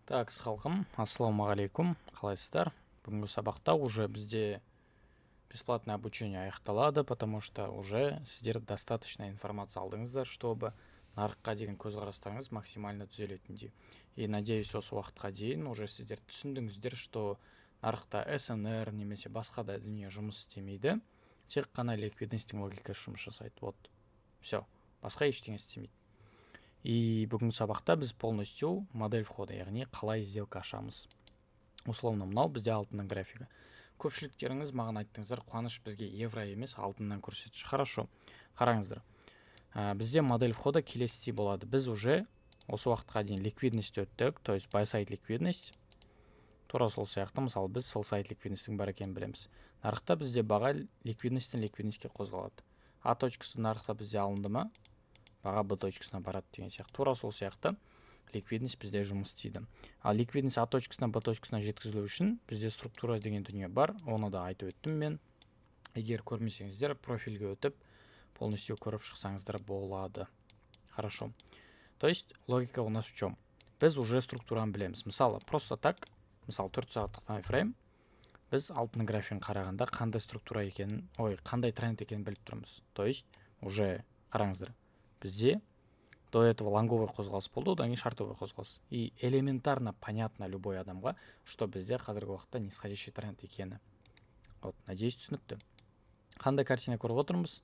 Так, халқым, ассалаумағалейкум, қалайсыздар? Бүгінгі сабақта уже бізде бесплатное обучение аяқталады, потому что уже сіздер достаточно информация алдыңыздар, чтобы нарыққа деген көзқарастарыңыз максимально түзелетіндей. И надеюсь, осы уақытқа дейін уже сіздер түсіндіңіздер, что нарықта СНР немесе басқа да дүние жұмыс істемейді, тек қана ликвидностьтің логикасы жұмыс жасайды. Вот, все, басқа ештеңе істемейді. И бүгінгі сабақта біз полностью модель входа, яғни қалай сделка ашамыз. Условно мынау бізде алтынның графигі. Көпшіліктеріңіз маған айттыңыздар, Қуаныш, бізге евро емес алтыннан көрсетші. Хорошо, қараңыздар. Бізде модель входа келесідей болады. Біз уже осы уақытқа дейін ликвидность өттік, то есть buy side ликвидность. Тура сол сияқты, мысалы біз sell side ликвидностьтің бар екенін білеміз. Нарықта бізде баға ликвидностьтен ликвидностьке қозғалады. А точкасы нарықта бізде алынды ма, баға Б точкасына барады деген сияқты. Тура сол сияқты ликвидность бізде жұмыс істейді. Ал ликвидность А точкасынан Б точкасына жеткізілу үшін бізде структура деген дүние бар. Оны да айтып өттім мен. Егер көрмесеңіздер, профильге өтіп, полностью көріп шықсаңыздар болады. Хорошо. То есть логика у нас в чем? Біз уже структураны білеміз. Мысалы, просто так, мысалы 4 сағаттық таймфрейм, біз алтын графигін қарағанда қандай структура екенін, қандай тренд екенін біліп тұрмыз. То есть уже қараңыздар. Бізде до этого лонговый қозғалыс болды, одан кейін шартовый қозғалыс. И элементарно понятно любой адамға, что бізде қазіргі уақытта нисходящий тренд екені. Вот, надеюсь, түсінікті. Қандай картина көріп отырмыз?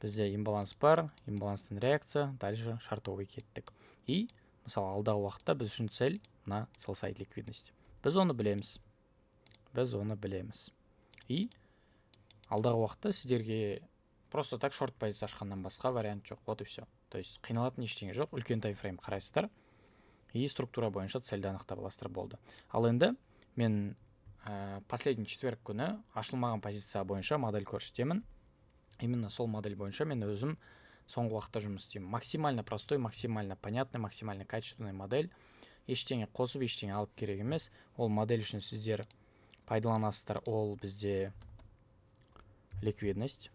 Бізде имбаланс бар, имбаланстың реакция, дальше шартовый кеттік. И мысалы алдағы уақытта біз үшін цель на sell side ликвидность. Біз оны білеміз. И алдағы уақытта сіздерге просто так шорт позиция ашқаннан басқа вариант жоқ. Вот и все. То есть қиналатын ештеңе жоқ. Үлкен таймфрейм қарайсыздар. И структура бойынша цельді анықтап аласыздар болды. Ал енді мен последний четверг күні ашылмаған позиция бойынша модель көрсетемін. Именно сол модель бойынша мен өзім соңғы уақытта жұмыс істеймін. Максимально простой, максимально понятный, максимально качественный модель. Ештеңе қосып, ештеңе алып керек емес. Ол модель үшін сіздер пайдаланасыздар. Ол бізде ликвидность.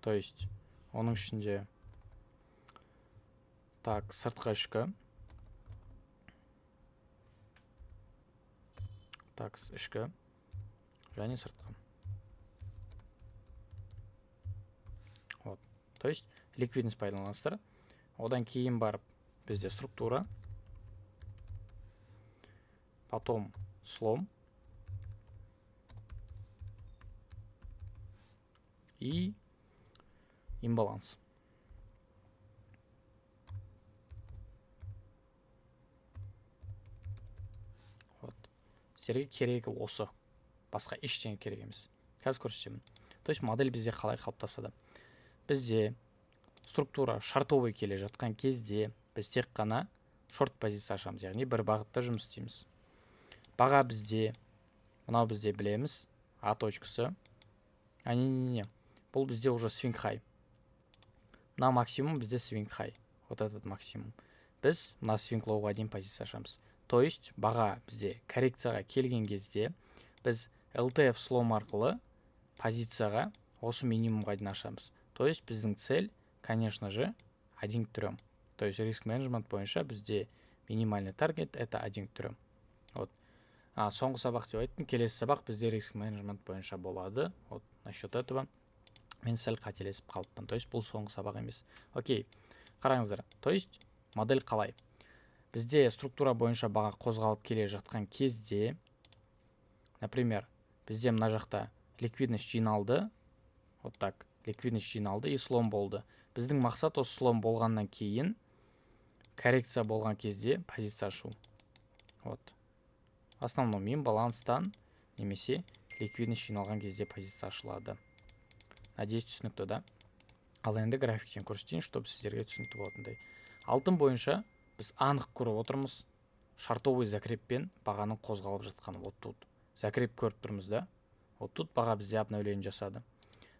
То есть оның ішінде так, сыртқы ішкі. Так, ішкі және сыртқы. Вот. То есть ликвидность пайдаланасыздар. Одан кейін барып бізде структура. Потом слом. И имбаланс. Вот. Сіздерге керегі осы. Басқа ештеңе керек емес. Қазір көрсетемін. То есть модель бізде қалай қалыптасады? Бізде структура шартовый келе жатқан кезде біз тек қана шорт позиция ашамыз, яғни бір бағытта жұмыс істейміз. Баға бізде, мынау бізде білеміз, А точкасы. Не. Бұл бізде уже swing high. Мына максимум бізде swing high. Вот этот максимум. Біз мына swing lowға дейін позиция ашамыз. То есть баға бізде коррекцияға келген кезде біз LTF слом арқылы позицияға осы минимумға дейін ашамыз. То есть біздің цель, конечно же, 1 к 3. То есть риск менеджмент бойынша бізде минимальный таргет это 1 к 3. Вот. Соңғы сабақ деп айттым, келесі сабақ бізде риск менеджмент бойынша болады. Вот насчет этого мен сәл қателесіп қалыппын. То есть бұл соңғы сабақ емес. Окей, қараңыздар. То есть модель қалай? Бізде структура бойынша баға қозғалып келе жатқан кезде, например, бізде мына жақта ликвидность жиналды. Вот так, ликвидность жиналды и слом болды. Біздің мақсат осы слом болғаннан кейін коррекция болған кезде позиция ашу. Вот. В основном имбаланстан немесе ликвидность жиналған кезде позиция ашылады. Надеюсь, түсінікті, да? Ал енді графиктен көрсетейін, чтобы сіздерге түсінікті болатындай. Алтын бойынша біз анық көріп отырмыз, шартовый закреппен бағаның қозғалып жатқаны. Вот тут закреп көріп тұрмыз, да? Вот тут баға бізде обновление жасады.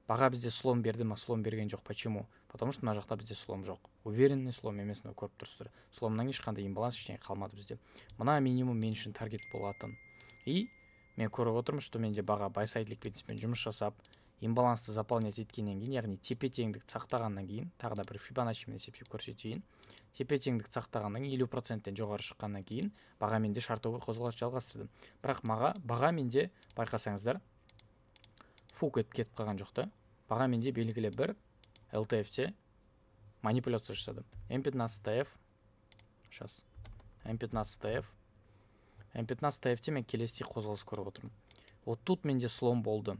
Баға бізде слом берді ма? Слом берген жоқ. Почему? Потому что мына жақта бізде слом жоқ. Уверенный слом емес, но көріп тұрсыздар. Сломнан ешқандай имбаланс ештеңе қалмады бізде. Мына минимум мен үшін таргет болатын. И мен көріп отырмын, что менде баға buy side ликвидностьпен жұмыс жасап, имбалансты заполнять еткеннен кейін, яғни тепе теңдікті сақтағаннан кейін, тағы да бір фибоначчимен есептеп көрсетейін. Тепе теңдікті сақтағаннан кейін 50%-тен жоғары шыққаннан кейін баға менде шартовой қозғалыс жалғастырдым. Бірақ баға менде байқасаңыздар фу кетіп қалған жоқ та. Баға менде белгілі бір LTF-те манипуляция жасадым. M15TF сейчас M15TF-те мен келесі қозғалыс көріп отырмын. Вот тут менде слом болды.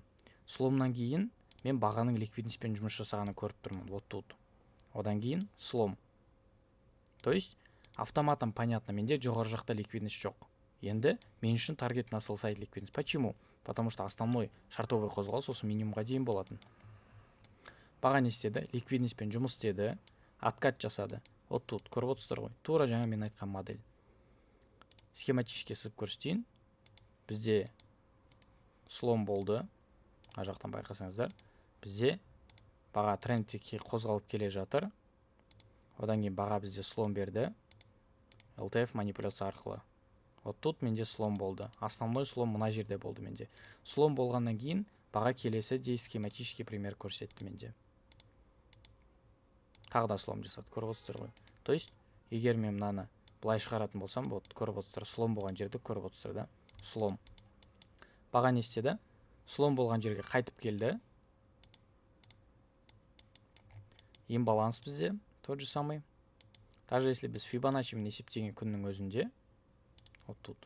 Сломнан кейін мен бағаның ликвидностьпен жұмыс жасағанын көріп тұрмын. Вот тут. Одан кейін слом. То есть автоматом понятно, менде жоғары жақта ликвидность жоқ. Енді мен үшін таргет на сайт ликвидность. Почему? Потому что основной шартовый қозғалыс осы минимумға дейін болатын. Баға не істеді? Ликвидностьпен жұмыс істеді, откат жасады. Вот тут көріп отырсыздар ғой. Тура жаңа мен айтқан модель. Схематически сызып көрсетейін. Бізде слом болды. Ар жақтан байқасаңыздар. Бізде баға трендке қозғалып келе жатыр. Одан кейін баға бізде слом берді. LTF манипуляция арқылы. Вот тут менде слом болды. Основной слом мына жерде болды менде. Слом болғаннан кейін баға келесі де схематический пример көрсетті менде. Тағы да слом жасады. Көріп отырсыздар ғой. То есть, егер мен мынаны былай шығаратын болсам, вот көріп отырсыздар, слом болған жерді көріп отырсыздар да. Слом. Баға не істеді? Слом болған жерге қайтып келді. Имбаланс бізде тот же самый. Даже если біз Фибоначчимен есептеген күннің өзінде, вот тут,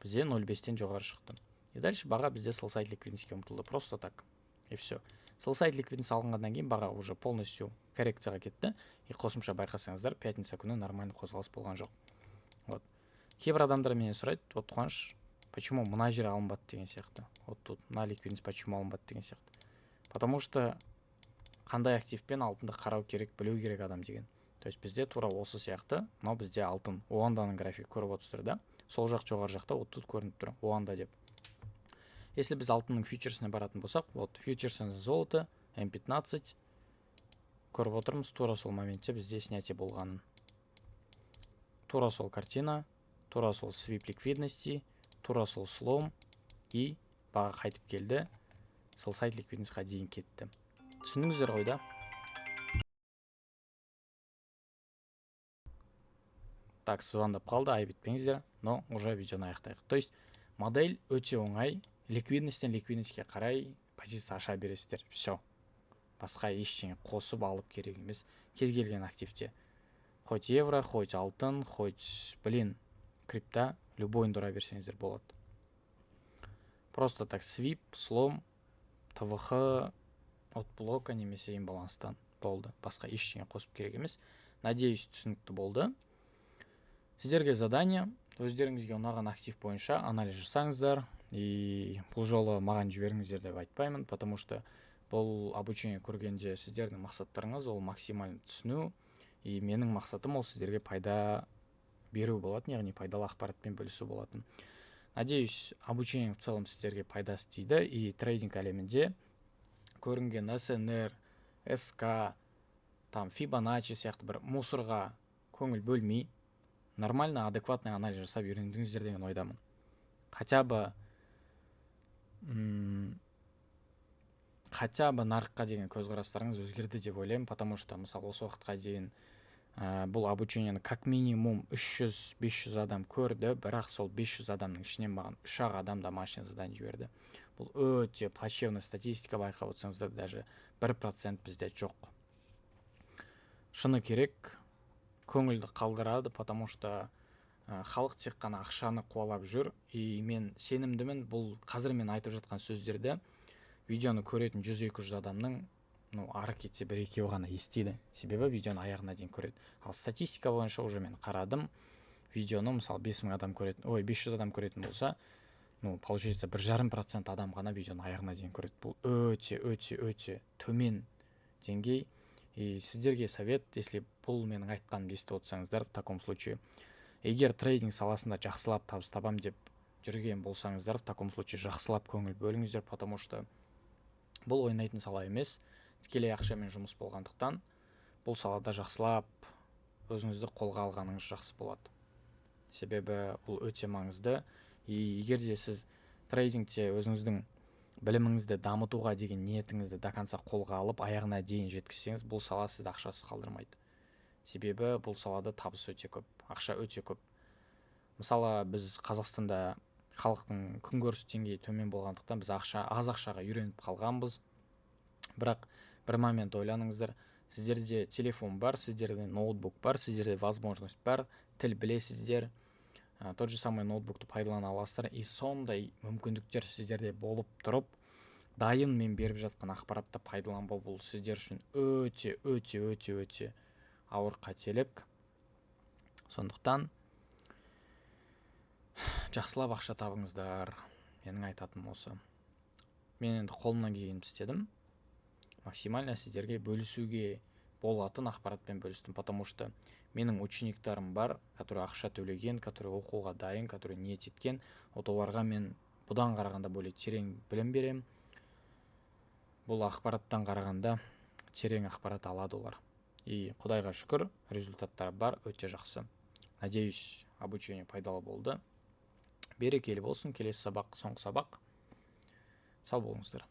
бізде 0,5-тен жоғары шықты. И дальше баға бізде сайт ликвидностьке ұмтылды. Просто так. И все. Сайт ликвидность алынғаннан кейін баға уже полностью коррекцияға кетті. И қосымша байқасаңыздар, пятница күні нормальный қозғалыс болған жоқ. Вот. Кейбір адамдар менен сұрайды, вот Қуаныш, почему мына жер алынбады деген сияқты. Вот тут мына ликвидность почему алынбады деген сияқты. Потому что қандай активпен алтынды қарау керек, білу керек адам деген. То есть бізде тура осы сияқты, мынау бізде алтын. Оанданың график көріп отырсыздар да. Сол жақ жоғары жақта вот тут көрініп тұр. Оанда деп. Если біз алтынның фьючерсіне баратын болсақ, вот фьючерсіне золото, M15 көріп отырмыз, тура сол моментте бізде снятие болғанын. Тура сол картина, тура сол свип ликвидности, тура сол слом и баға қайтып келді. Сайт ликвидностьқа дейін кетті. Түсіндіңіздер ғой да? Так, звондап қалды, айбетпеңіздер, но уже видеоны аяқтайық. То есть модель өте оңай. Ликвидностьтен ликвидностьке қарай позиция аша бересіздер. Все. Басқа ештеңе қосып алып керек емес. Кез келген активте. Хоть евро, хоть алтын, хоть, крипта, любойын тұра берсеңіздер болады. Просто так свип, слом, ТВХ от блока немесе имбаланстан болды. Басқа ештеңе қосып керек емес. Надеюсь, түсінікті болды. Сіздерге задание. Өздеріңізге ұнаған актив бойынша анализ жасаңыздар. И бұл жолы маған жіберіңіздер деп айтпаймын, потому что бұл обучение көргенде сіздердің мақсаттарыңыз ол максимально түсіну, и менің мақсатым ол сіздерге пайда беру болатын, яғни пайдалы ақпаратпен бөлісу болатын. Надеюсь, обучение в целом сіздерге пайдасы тиді, и трейдинг әлемінде көрінген СНР, СК, там Фибоначчи сияқты бір мусорға көңіл бөлмей, нормально, адекватный анализ жасап үйрендіңіздер деген ойдамын. Хотя бы нарыққа деген көзқарастарыңыз өзгерді деп ойлаймын, потому что мысалы осы уақытқа дейін бұл обучениені как минимум 300-500 адам көрді, бірақ сол 500 адамның ішінен маған 3-ақ адам домашний задание жіберді. Бұл өте плачевный статистика, байқап отырсаңыздар, даже 1% бізде жоқ. Шыны керек, көңілді қалдырады, потому что халық тек қана ақшаны қуалап жүр, и мен сенімдімін, бұл қазір мен айтып жатқан сөздерді видеоны көретін 100-200 адамның ары кетсе 1-2 ғана естиді. Себебі видеоны аяғына дейін көреді. Ал статистика бойынша уже мен қарадым, видеоны мысалы 5000 адам көретін, 500 адам көретін болса, получается 1,5% адам ғана видеоны аяғына дейін көреді. Бұл өте төмен деңгей. И сіздерге совет, если бұл менің айтқанымды естіп отырсаңыздар, в таком случае, егер трейдинг саласында жақсылап табыс табам деп жүрген болсаңыздар, в таком случае жақсылап көңіл бөліңіздер, потому что бұл ойнайтын сала емес, тікелей ақшамен жұмыс болғандықтан, бұл салада жақсылап өзіңізді қолға алғаныңыз жақсы болады. Себебі бұл өте маңызды. И егер де сіз трейдингте өзіңіздің біліміңізді дамытуға деген ниетіңізді до конца қолға алып аяғына дейін жеткізсеңіз, бұл сала сізді ақшасыз қалдырмайды. Себебі бұл салада табыс өте көп, ақша өте көп. Мысалы, біз Қазақстанда халықтың күнкөріс деңгейі төмен болғандықтан біз аз ақшаға үйреніп қалғанбыз. Бірақ бір момент ойланыңыздар, сіздерде телефон бар, сіздерде ноутбук бар, сіздерде возможность бар, тіл білесіздер, тот же самый ноутбукты пайдалана аласыздар, и сондай мүмкіндіктер сіздерде болып тұрып, дайын мен беріп жатқан ақпаратты пайдаланбау, бұл сіздер үшін өте ауыр қателік. Сондықтан жақсылап ақша табыңыздар. Менің айтатыным осы. Мен енді қолымнан келгенін істедім. Максимально сіздерге бөлісуге болатын ақпаратпен бөлістім, потому что менің учениктарым бар, которые ақша төлеген, которые оқуға дайын, которые ниет еткен. Оларға мен бұдан қарағанда более терең білім берем. Бұл ақпараттан қарағанда терең ақпарат алады олар. И Құдайға шүкір, результаттар бар, өте жақсы. Надеюсь, обучение пайдалы болды. Берекелі болсын, келесі сабақ, соңғы сабақ. Сау болыңыздар.